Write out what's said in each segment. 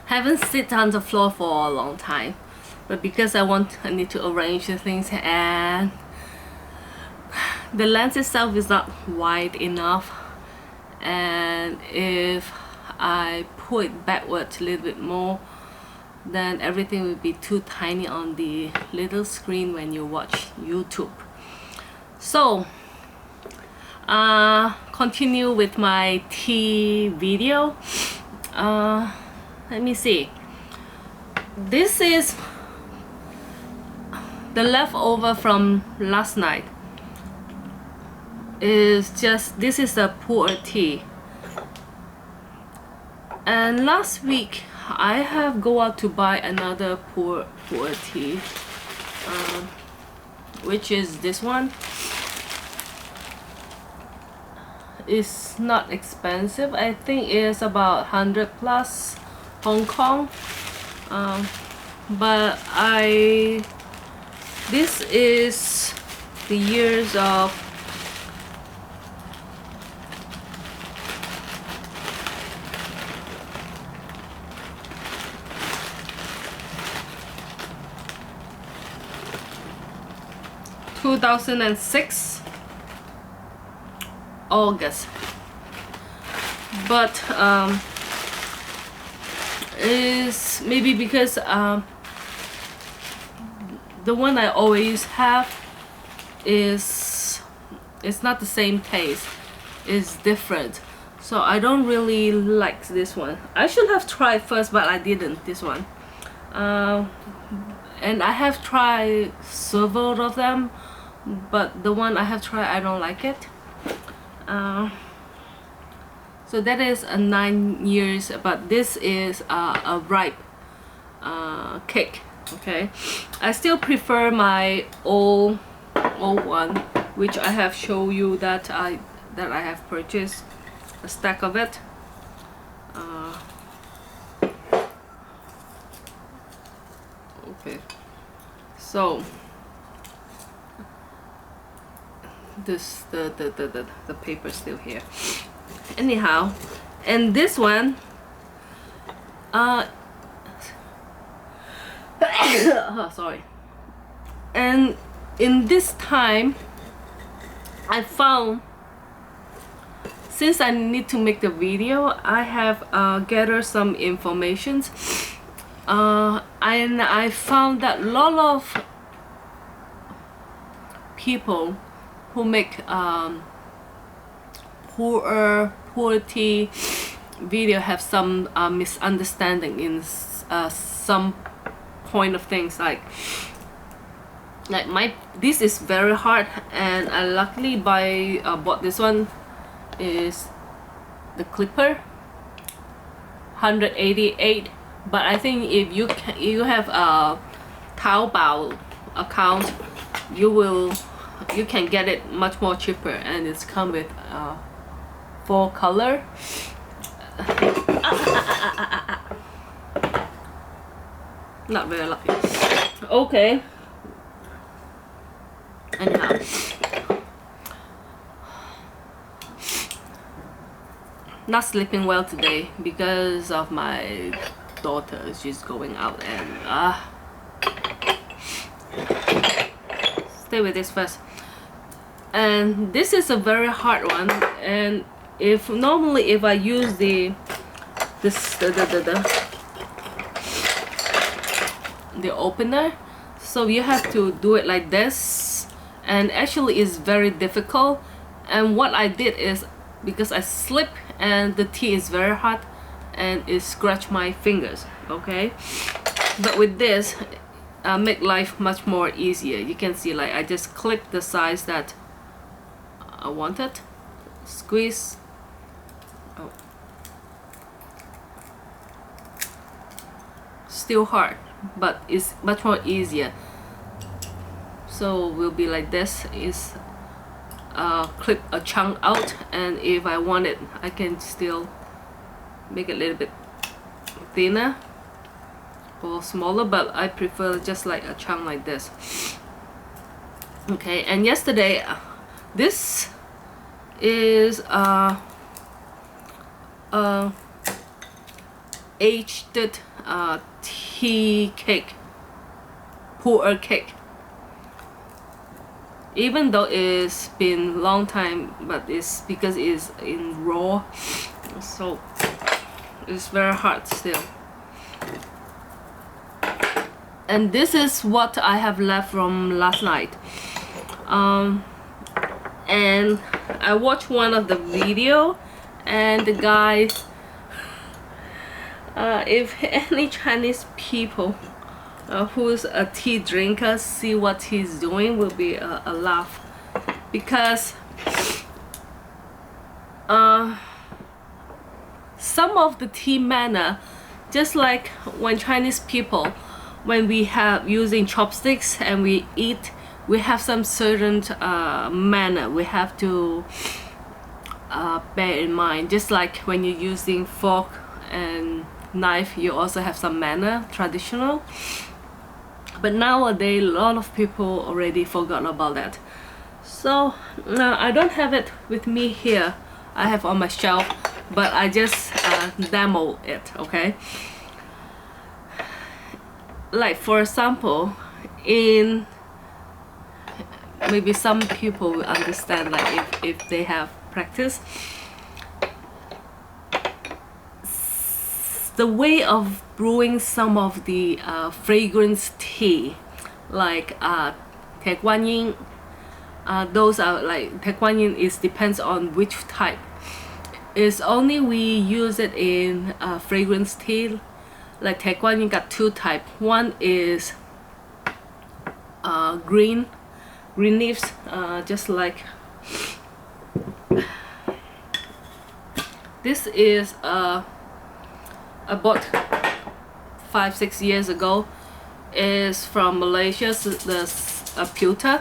Haven't sit on the floor for a long time, but because I need to arrange the things, and the lens itself is not wide enough, and if I pull it backwards a little bit more, then everything will be too tiny on the little screen when you watch YouTube. So continue with my tea video. Let me see. This is the leftover from last night. This is a Puer tea, and last week I have go out to buy another Puer tea, which is this one. It's not expensive. I think it's about 100 plus Hong Kong, but this is the years of 2006 August, but is maybe because the one I always have it's not the same taste, it's different, so I don't really like this one. I should have tried first, but I didn't, this one. And I have tried several of them, but the one I have tried, I don't like it. So that is a 9 years, but this is a ripe cake. Okay, I still prefer my old one, which I have shown you that I have purchased a stack of it. Okay, so this the paper still here. Anyhow, and this one, oh, sorry. And in this time, I found, since I need to make the video, I have gathered some informations, and I found that a lot of people who make Puer tea video have some misunderstanding in some point of things, like this is very hard, and I luckily bought this one, is the clipper 188, but I think if you have a Taobao account, you can get it much more cheaper, and it's come with 4 color. Not very lucky. Okay. Anyhow, not sleeping well today because of my daughter. She's going out, and stay with this first. And this is a very hard one, and normally if I use the opener, so you have to do it like this, and actually it's very difficult. And what I did is, because I slip and the tea is very hot and it scratched my fingers. Okay, but with this make life much more easier. You can see, like, I just click the size that I wanted, squeeze. Oh, still hard, but it's much more easier. So will be like this, is clip a chunk out, and if I want it, I can still make it a little bit thinner or smaller, but I prefer just like a chunk like this. Okay, and yesterday, this is aged tea cake, Puer cake. Even though it's been long time, but it's because it's in raw, so it's very hard still. And this is what I have left from last night. And I watched one of the video, and the guy, if any Chinese people who's a tea drinker see what he's doing, will be a laugh, because some of the tea manner, just like when Chinese people, when we have using chopsticks and we eat, we have some certain manner we have to bear in mind. Just like when you're using fork and knife, you also have some manner, traditional. But nowadays, a lot of people already forgot about that. So I don't have it with me here. I have on my shelf, but I just demo it, okay? Like for example, in maybe some people will understand, like if they have practice, the way of brewing some of the fragrance tea, like Te Guan Yin, those are like Te Guan Yin is depends on which type. It's only we use it in fragrance tea. Like Te Guan Yin got two type. One is green leaves, just like this is I bought 5-6 years ago. Is from Malaysia, so the Puer Tea.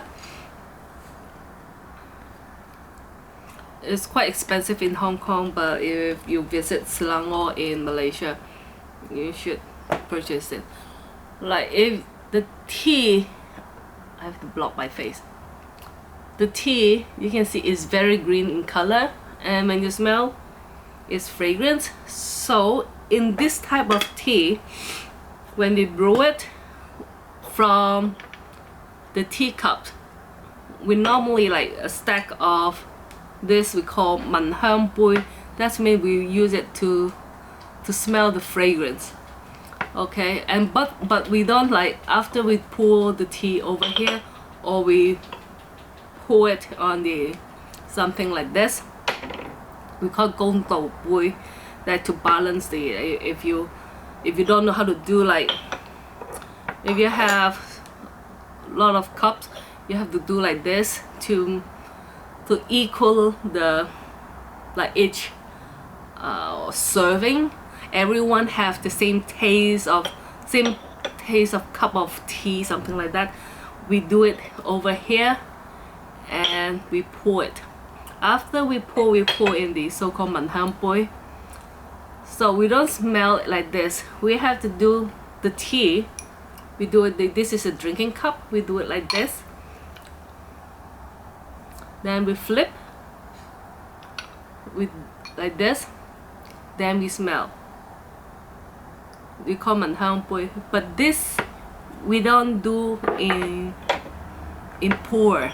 It's quite expensive in Hong Kong, but if you visit Selangor in Malaysia, you should purchase it. Like if the tea, I have to block my face. The tea, you can see, is very green in color, and when you smell, it's fragrant. So in this type of tea, when we brew it from the teacup, we normally like a stack of this we call man hang bui. That's mean we use it to smell the fragrance. Okay, and but we don't like after we pour the tea over here, or we pour it on the something like this. We call gong dou bui, that to balance the if you don't know how to do, like if you have a lot of cups, you have to do like this to equal the like each serving. Everyone have the same taste of cup of tea, something like that. We do it over here, and we pour it. After we pour in the so-called man hang bui. So we don't smell it like this. We have to do the tea. We do it. This is a drinking cup. We do it like this. Then we flip with like this. Then we smell. We call man hang bui, but this we don't do in pour.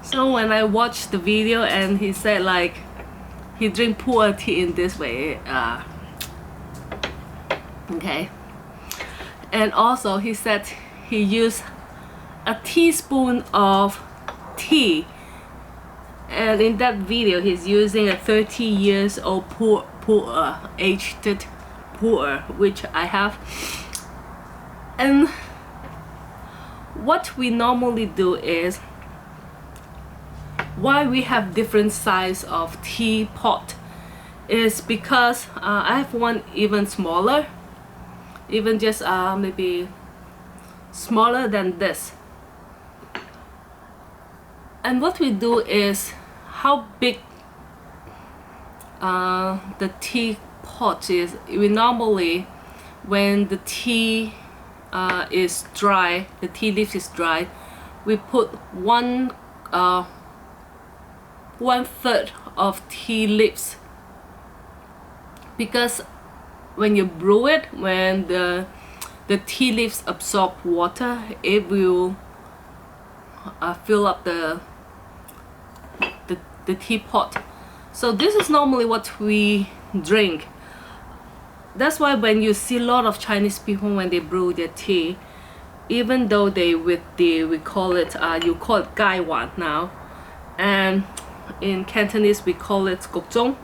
So when I watched the video and he said like he drink puer tea in this way, okay. And also he said he used a teaspoon of tea, and in that video he's using a 30 years old puer, aged puer, which I have. And what we normally do is, why we have different size of teapot is because I have one even smaller, even just maybe smaller than this. And what we do is, how big the teapot is, we normally, when the tea is dry, the tea leaf is dry, we put 1/3 of tea leaves, because when you brew it, when the tea leaves absorb water, it will fill up the teapot. So this is normally what we drink. That's why when you see a lot of Chinese people when they brew their tea, even though they with the we call it you call it gai wan now, and in Cantonese we call it gok zhong.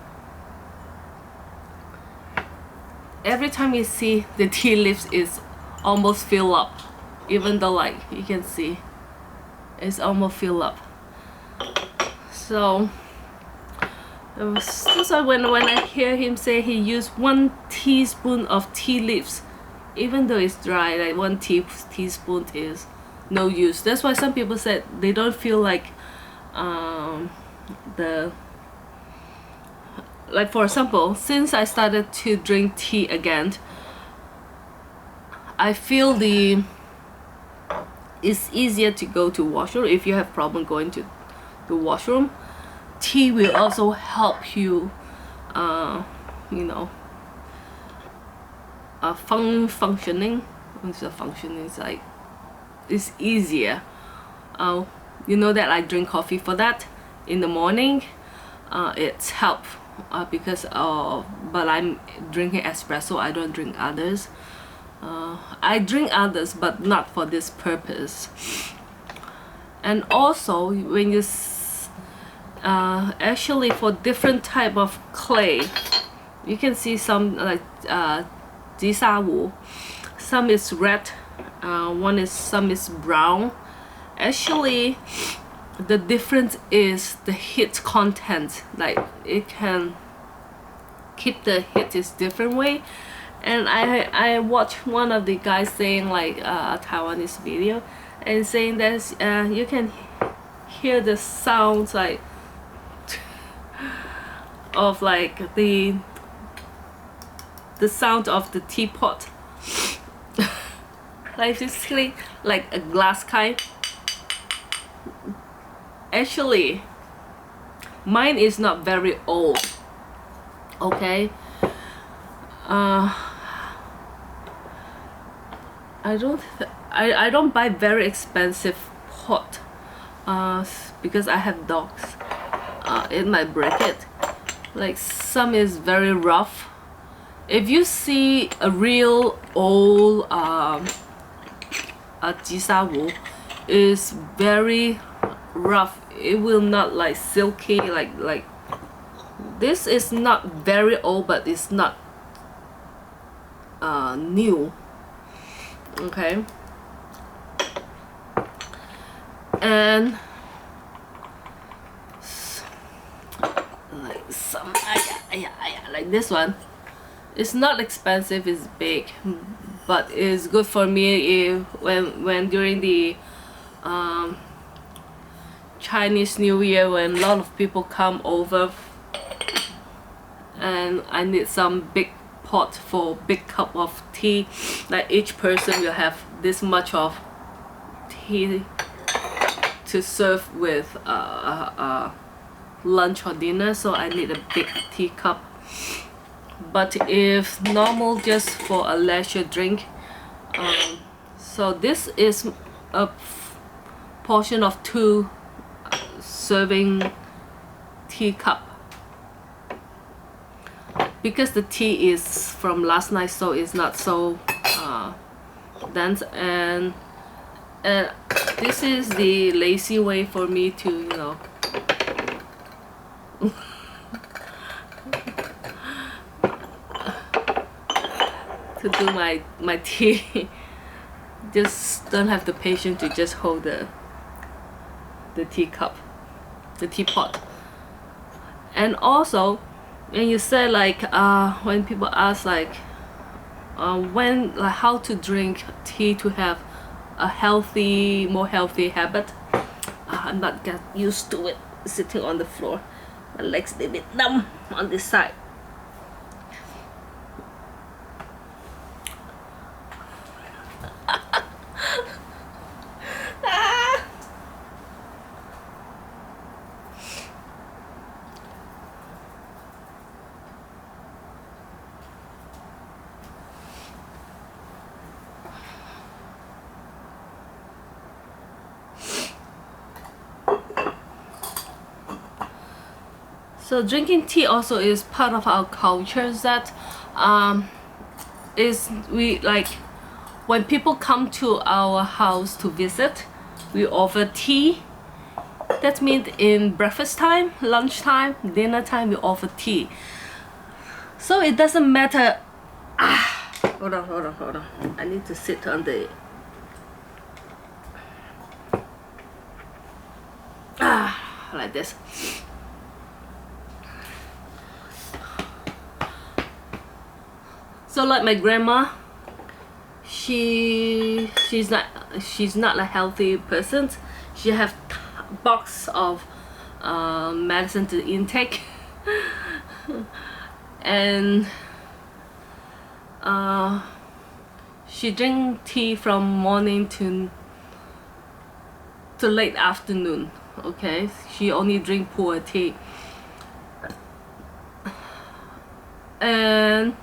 Every time you see the tea leaves is almost fill up, even though like you can see it's almost fill up. So that's why when I hear him say he used 1 teaspoon of tea leaves, even though it's dry, like 1 teaspoon is no use. That's why some people said they don't feel like like for example, since I started to drink tea again, I feel it's easier to go to washroom. If you have problem going to the washroom, tea will also help you you know functioning. What's the functioning? It's like it's easier. You know that I drink coffee for that in the morning. It's help because but I'm drinking espresso. I don't drink others. I drink others, but not for this purpose. And also when you actually for different type of clay, you can see some like jisawu. Some is red, some is brown. Actually, the difference is the heat content. Like it can keep the heat is different way. And I watched one of the guys saying like a Taiwanese video and saying that you can hear the sounds like of like the sound of the teapot. Like basically like a glass kind. Actually, mine is not very old. Okay. I don't buy very expensive pot because I have dogs. It might break it. Like some is very rough. If you see a real old jisawu, is very rough. It will not like silky like this is not very old, but it's not new. Okay. And like some like this one, it's not expensive, it's big, but it's good for me if when during the Chinese New Year, when a lot of people come over and I need some big pot for big cup of tea. Like each person will have this much of tea to serve with lunch or dinner, so I need a big teacup. But if normal just for a leisure drink, so this is a portion of 2 serving teacup. Because the tea is from last night, so it's not so dense, and this is the lazy way for me to, you know, to do my tea. Just don't have the patience to just hold the teacup, the teapot. And also when you say like when people ask like how to drink tea to have a more healthy habit, I'm not get used to it sitting on the floor. My legs a little bit numb on this side. So drinking tea also is part of our culture, that is we like when people come to our house to visit, we offer tea. That means in breakfast time, lunch time, dinner time, we offer tea. So it doesn't matter. Hold on. I need to sit on the like this. So like my grandma, she's not a healthy person. She have box of medicine to intake and she drink tea from morning to late afternoon. Okay, she only drink Puer tea, and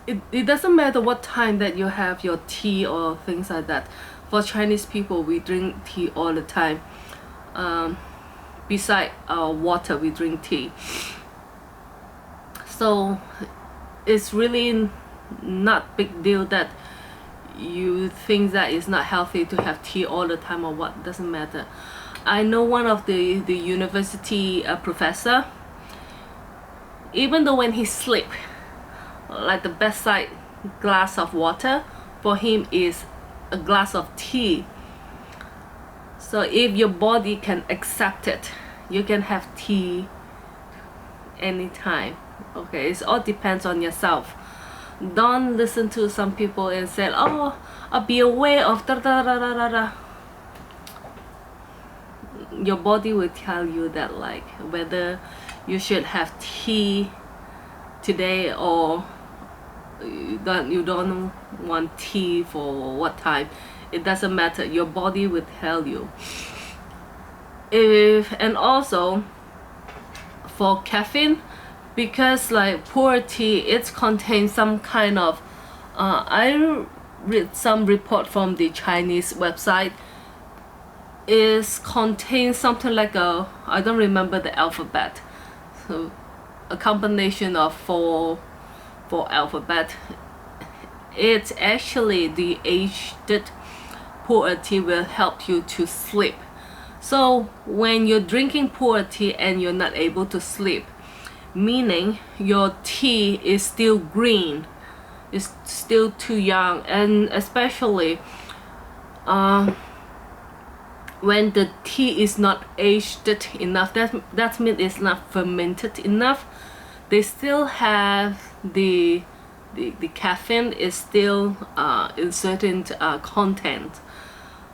it doesn't matter what time that you have your tea or things like that. For Chinese people, we drink tea all the time. Beside our water, we drink tea. So it's really not big deal that you think that it's not healthy to have tea all the time or what. Doesn't matter. I know one of the university professor, even though when he sleep, like the bedside glass of water for him is a glass of tea. So if your body can accept it, you can have tea anytime. Okay, it all depends on yourself. Don't listen to some people and say, oh, I'll be aware of da da da da da da. Your body will tell you that, like, whether you should have tea today or you don't want tea for what time. It doesn't matter. Your body will tell you. And also for caffeine, because like Puer tea, it contains some kind of I read some report from the Chinese website, is contains something like I don't remember the alphabet, so a combination of four alphabet. It's actually the aged Puer tea will help you to sleep. So when you're drinking Puer tea and you're not able to sleep, meaning your tea is still green, it's still too young, and especially when the tea is not aged enough, that means it's not fermented enough. They still have the caffeine is still in certain content.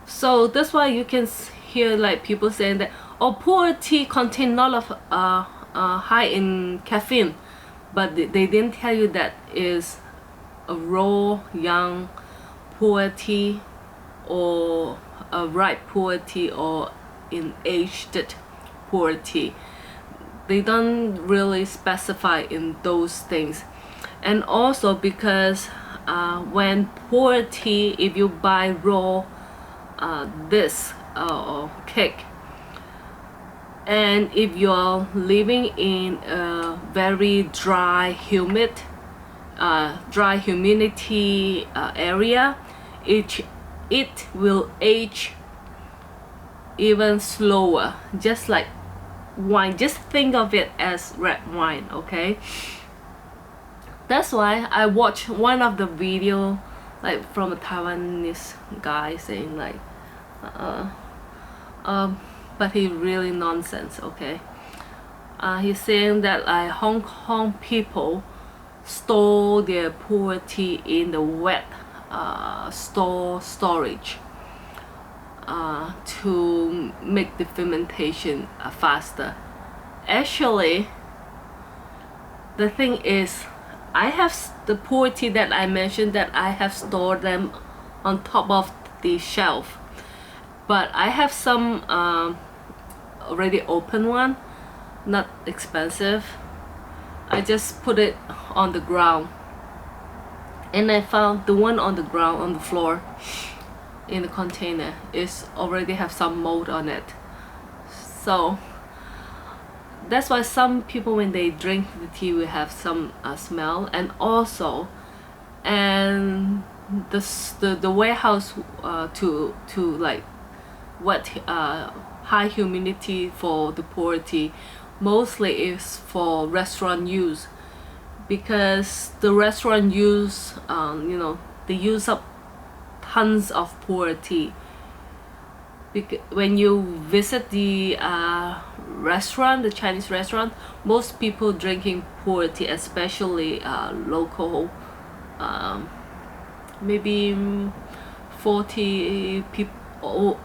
So that's why you can hear like people saying that, oh, Puer tea contain a lot of high in caffeine, but they didn't tell you that is a raw young Puer tea or a ripe Puer tea or in aged Puer tea. They don't really specify in those things. And also because when Puer tea, if you buy raw this or cake, and if you're living in a very dry humidity area, it will age even slower, just like wine. Just think of it as red wine. Okay, that's why I watched one of the video like from a Taiwanese guy saying like but he really nonsense. Okay, he's saying that like Hong Kong people store their Puer tea in the wet storage to make the fermentation faster. Actually, the thing is, I have the Puer tea that I mentioned, that I have stored them on top of the shelf, but I have some already open one, not expensive. I just put it on the ground, and I found the one on the ground, on the floor in the container, is already have some mold on it. So that's why some people when they drink the tea will have some smell. And also, and the warehouse to like what high humidity for the puer tea mostly is for restaurant use, because the restaurant use you know, they use up tons of puer tea. Because when you visit the restaurant, the Chinese restaurant, most people drinking puer tea, especially local, maybe 40 people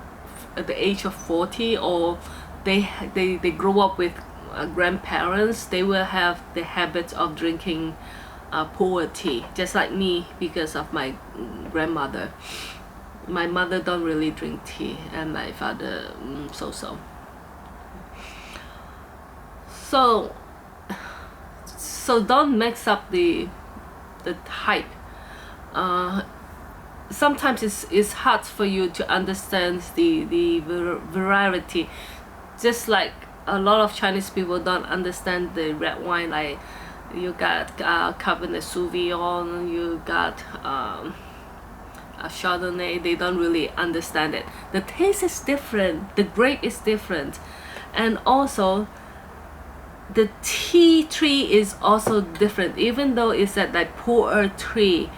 at the age of 40, or they grow up with grandparents. They will have the habit of drinking puer tea, just like me, because of my grandmother. My mother don't really drink tea, and my father so. So don't mix up the type. Sometimes it's hard for you to understand the variety. Just like a lot of Chinese people don't understand the red wine. Like you got Cabernet Sauvignon, you got a Chardonnay. They don't really understand it. The taste is different, the grape is different, and also the tea tree is also different. Even though it's that like puer tea,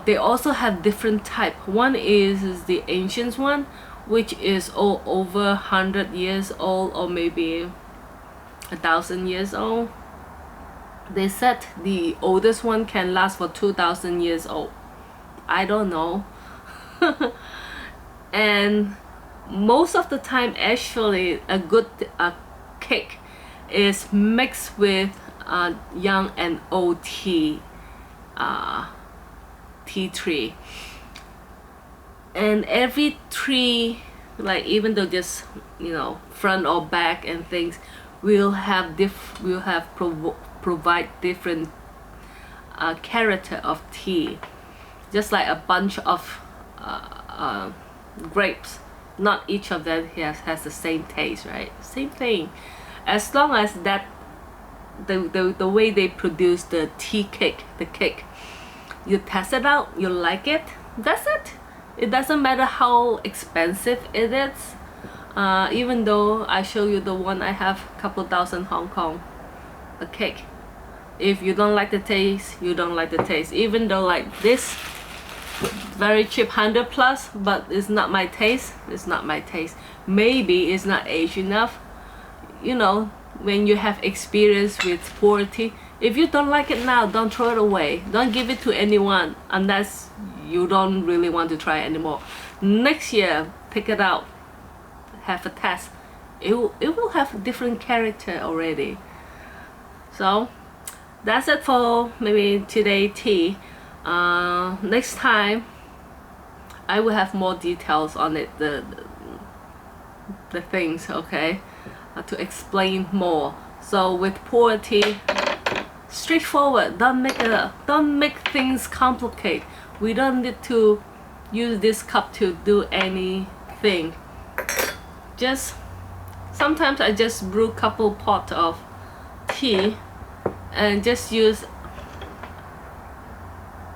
they also have different type. One is the ancient one, which is all over 100 years old, or maybe 1,000 years old. They said the oldest one can last for 2,000 years old. I don't know. And most of the time, actually, a good cake is mixed with young and old tea tree. And every tree, like even though just, you know, front or back and things, will have provide different character of tea. Just like a bunch of grapes, not each of them has the same taste, right? Same thing. As long as that the way they produce the tea cake, the cake, you test it out, you like it, that's it. It doesn't matter how expensive it is. Even though I show you the one I have, couple thousand Hong Kong, a cake. If you don't like the taste, you don't like the taste. Even though like this, very cheap, 100 plus, but it's not my taste. It's not my taste. Maybe it's not aged enough. You know, when you have experience with puer tea, if you don't like it now, don't throw it away. Don't give it to anyone unless you don't really want to try it anymore. Next year, pick it out, have a test. It will have a different character already. So that's it for maybe today tea. Next time I will have more details on it, the things, okay, to explain more. So with puer tea, straightforward. Don't make things complicated. We don't need to use this cup to do anything. Just sometimes I just brew a couple pot of tea and just use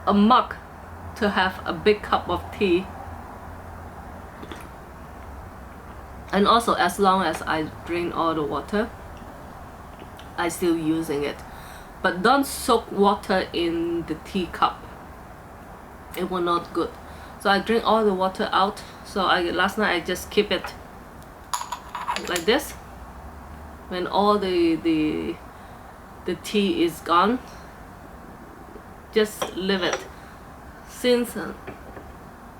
a mug to have a big cup of tea. And also, as long as I drink all the water, I still using it. But don't soak water in the teacup. It will not good. So I drink all the water out. So last night I just keep it like this. When all the tea is gone, just leave it. Since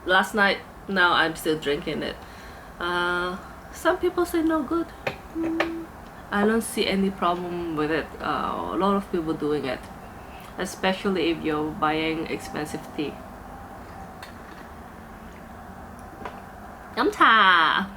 last night, now I'm still drinking it. Some people say no good. I don't see any problem with it. A lot of people doing it, especially if you're buying expensive tea. Yum cha!